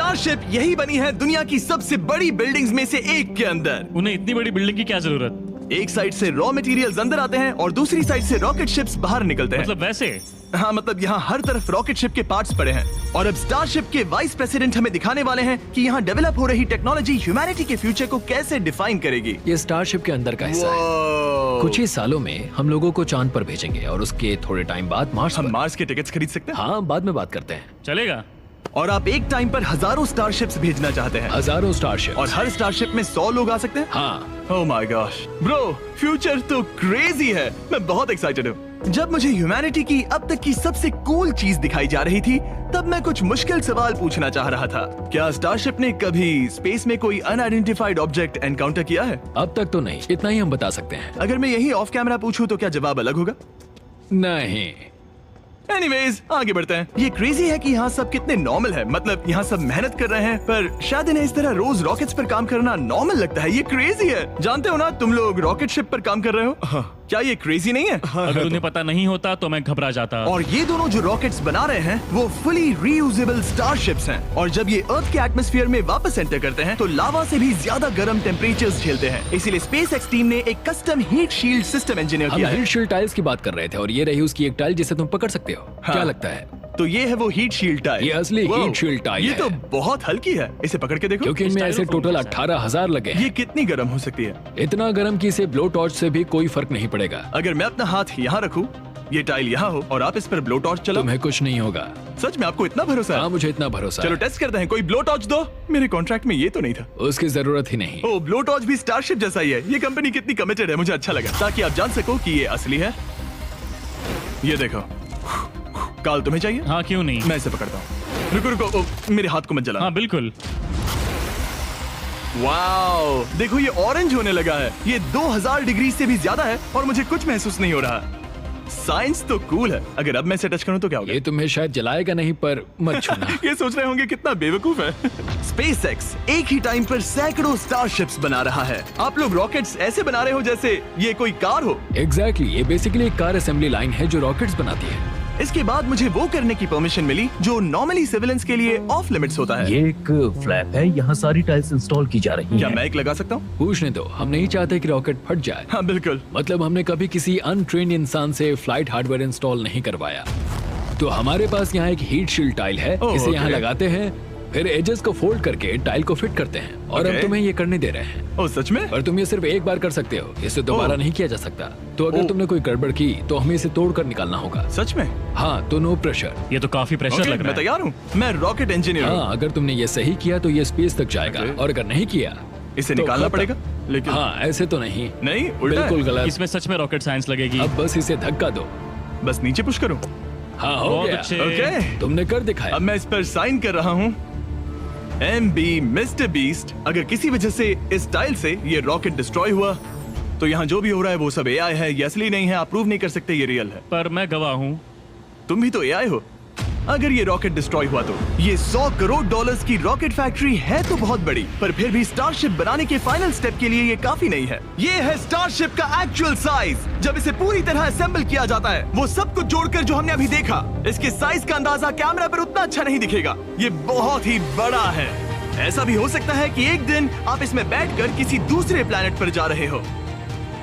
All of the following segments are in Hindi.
स्टारशिप यही बनी है दुनिया की सबसे बड़ी बिल्डिंग्स में से एक के अंदर। उन्हें इतनी बड़ी बिल्डिंग की क्या जरूरत? एक साइड से रॉ मटेरियल्स अंदर आते हैं और दूसरी साइड से रॉकेट शिप्स बाहर निकलते हैं। मतलब वैसे? हाँ, मतलब यहाँ हर तरफ रॉकेट शिप के पार्ट्स पड़े हैं। और अब स्टारशिप के वाइस प्रेसिडेंट हमें दिखाने वाले हैं कि यहाँ डेवलप हो रही टेक्नोलॉजी ह्यूमैनिटी के फ्यूचर को कैसे डिफाइन करेगी। ये स्टारशिप के अंदर का हिस्सा है। कुछ ही सालों में हम लोगों को चांद पर भेजेंगे और उसके थोड़े टाइम बाद मार्स हम पर। मार्स के टिकट्स खरीद सकते हैं? हाँ, बाद में बात करते हैं। चलेगा। और आप एक टाइम पर हजारों स्टारशिप्स भेजना चाहते हैं? हजारों स्टारशिप। और हर स्टारशिप में 100 लोग आ सकते हैं? हाँ। Oh my gosh bro, future तो क्रेजी है। मैं बहुत एक्साइटेड हूँ। जब मुझे ह्यूमैनिटी की अब तक की सबसे कूल चीज दिखाई जा रही थी, तब मैं कुछ मुश्किल सवाल पूछना चाह रहा था। क्या स्टारशिप ने कभी स्पेस में कोई अनआइडेंटिफाइड ऑब्जेक्ट एनकाउंटर किया है? अब तक तो नहीं, इतना ही हम बता सकते हैं। अगर मैं यही ऑफ कैमरा पूछूं तो क्या जवाब अलग होगा? नहीं। एनीवेज, आगे बढ़ते हैं। ये क्रेजी है कि यहाँ सब कितने नॉर्मल है। मतलब यहाँ सब मेहनत कर रहे हैं, पर शायद इन्हें इस तरह रोज रॉकेट्स पर काम करना नॉर्मल लगता है। ये क्रेजी है। जानते हो ना, तुम लोग रॉकेट शिप पर काम कर रहे हो। क्या ये क्रेजी नहीं है? अगर उन्हें पता नहीं होता तो मैं घबरा जाता। और ये दोनों जो रॉकेट्स बना रहे हैं वो फुली रीयूजेबल स्टारशिप्स हैं। और जब ये अर्थ के एटमॉस्फेयर में वापस एंटर करते हैं तो लावा से भी ज्यादा गर्म टेम्परेचर्स झेलते हैं। इसीलिए स्पेसएक्स टीम ने एक custom heat shield system engineer हम किया है। हीट शील्ड टाइल्स की बात कर रहे थे और ये रही उसकी एक टाइल जिसे तुम पकड़ सकते हो। हाँ। क्या लगता है? तो ये है वो हीट शील्ड टाइल। ये असली हीट शील्ड टाइल ये है। तो बहुत हल्की है। इसे पकड़ के देखो। क्योंकि इनमें ऐसे टोटल Styrofoam 18,000 लगे हैं। ये कितनी गर्म हो सकती है? इतना गर्म कि इसे ब्लो टॉर्च से भी कोई फर्क नहीं पड़ेगा। अगर मैं अपना हाथ यहाँ रखूं, ये टाइल यहाँ हो और आप इस पर ब्लो टॉर्च चलाओ, तुम्हें कुछ नहीं होगा। सच में आपको इतना भरोसा है? हाँ, मुझे इतना भरोसा चलो है। टेस्ट करते हैं। कोई ब्लो टॉर्च दो। मेरे कॉन्ट्रैक्ट में ये तो नहीं था। उसकी जरूरत ही नहीं। ओ, ब्लो टॉर्च भी स्टारशिप जैसा ही है। ये कंपनी कितनी कमिटेड है, मुझे अच्छा लगा। ताकि आप जान सको कि ये असली है। ये देखो। काल, तुम्हें चाहिए? हाँ, क्यों नहीं। मैं इसे पकड़ता हूँ। रुको रुको, ओ, मेरे हाथ को मत जला। हाँ बिल्कुल। वाओ, देखो ये ऑरेंज होने लगा है। ये 2000 डिग्री से भी ज्यादा है और मुझे कुछ महसूस नहीं हो रहा। साइंस तो कूल है। अगर अब मैं इसे टच करूं तो क्या होगा? ये तुम्हें शायद जलाएगा नहीं, पर मत छूना। ये सोच रहे होंगे कितना बेवकूफ है। स्पेसएक्स एक ही टाइम पर सैकड़ों स्टारशिप्स बना रहा है। आप लोग रॉकेट्स ऐसे बना रहे हो जैसे ये कोई कार हो। एग्जैक्टली, ये बेसिकली एक कार असेंबली लाइन है जो रॉकेट्स बनाती है। इसके बाद मुझे वो करने की परमिशन मिली जो नॉर्मली सिविलियंस के लिए ऑफ लिमिट्स होता है। ये एक फ्लैप है, यहाँ सारी टाइल्स इंस्टॉल की जा रही क्या हैं। मैं एक लगा सकता हूँ? पूछने दो, हम नहीं चाहते कि रॉकेट फट जाए। हाँ बिल्कुल। मतलब हमने कभी किसी अनट्रेन्ड इंसान से फ्लाइट हार्डवेयर इंस्टॉल नहीं करवाया। तो हमारे पास यहाँ एक हीट शील्ड टाइल है। ओह, इसे यहाँ ओके। लगाते हैं, फिर एजेस को फोल्ड करके टाइल को फिट करते हैं और हम ओके। तुम्हें ये करने दे रहे हैं। ओ सच में? पर तुम ये सिर्फ एक बार कर सकते हो, इसे दोबारा ओह। नहीं किया जा सकता। तो अगर ओह। तुमने कोई गड़बड़ की तो हमें इसे तोड़ कर निकालना होगा। सच में? हाँ, तो नो प्रेशर। ये तो काफी प्रेशर ओके, लग रहा मैं है। तैयार हूँ। मैं रॉकेट इंजीनियर हूँ। हाँ, अगर तुमने ये सही किया तो ये स्पेस तक जाएगा ओके। और अगर नहीं किया इसे तो निकालना खत्म। पड़ेगा। लेकिन हाँ, ऐसे तो नहीं। नहीं, उल्टा है। बिल्कुल गलत। इसमें सच में रॉकेट साइंस लगेगी। अब बस इसे धक्का दो। बस नीचे पुश करूँ? हाँ, हो बहुत गया। अच्छे। ओके, तुमने कर दिखाया। अब मैं इस पर साइन कर रहा हूँ। MB mister beast. अगर किसी वजह से इस टाइल से ये रॉकेट डिस्ट्रॉय हुआ तो यहाँ जो भी हो रहा है वो सब AI है। ये असली नहीं है। आप प्रूव नहीं कर सकते ये रियल है। पर मैं गवाह हूँ। तुम भी तो AI हो। अगर ये रॉकेट डिस्ट्रॉय हुआ तो ये $100 करोड़ की रॉकेट फैक्ट्री है तो बहुत बड़ी, पर फिर भी स्टारशिप बनाने के फाइनल स्टेप के लिए ये काफी नहीं है। ये है स्टारशिप का एक्चुअल साइज। जब इसे पूरी तरह असेंबल किया जाता है, वो सब कुछ जोड़कर जो हमने अभी देखा, इसके साइज का अंदाजा कैमरा पर उतना अच्छा नहीं दिखेगा। ये बहुत ही बड़ा है। ऐसा भी हो सकता है कि एक दिन आप इसमें बैठकर किसी दूसरे प्लेनेट पर जा रहे हो।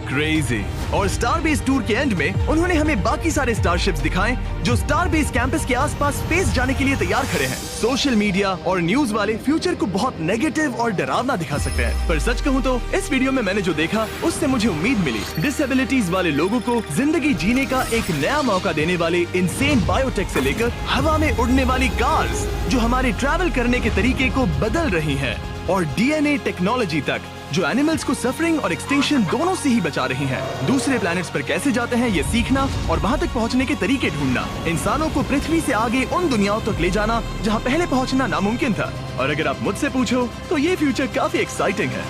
क्रेजी। और स्टारबेस टूर के एंड में उन्होंने हमें बाकी सारे स्टारशिप्स दिखाए जो स्टारबेस कैंपस के आसपास स्पेस जाने के लिए तैयार खड़े हैं। सोशल मीडिया और न्यूज वाले फ्यूचर को बहुत नेगेटिव और डरावना दिखा सकते हैं, पर सच कहूँ तो इस वीडियो में मैंने जो देखा उससे मुझे उम्मीद मिली। डिसेबिलिटीज वाले लोगों को जिंदगी जीने का एक नया मौका देने वाले इंसेन बायोटेक से लेकर हवा में उड़ने वाली कार्स जो हमारे ट्रैवल करने के तरीके को बदल रही है, और DNA टेक्नोलॉजी तक जो एनिमल्स को सफरिंग और एक्सटिंक्शन दोनों से ही बचा रही हैं। दूसरे प्लैनेट्स पर कैसे जाते हैं ये सीखना और वहां तक पहुंचने के तरीके ढूंढना, इंसानों को पृथ्वी से आगे उन दुनियाओं तक ले जाना जहां पहले पहुंचना नामुमकिन था। और अगर आप मुझसे पूछो तो ये फ्यूचर काफी एक्साइटिंग है।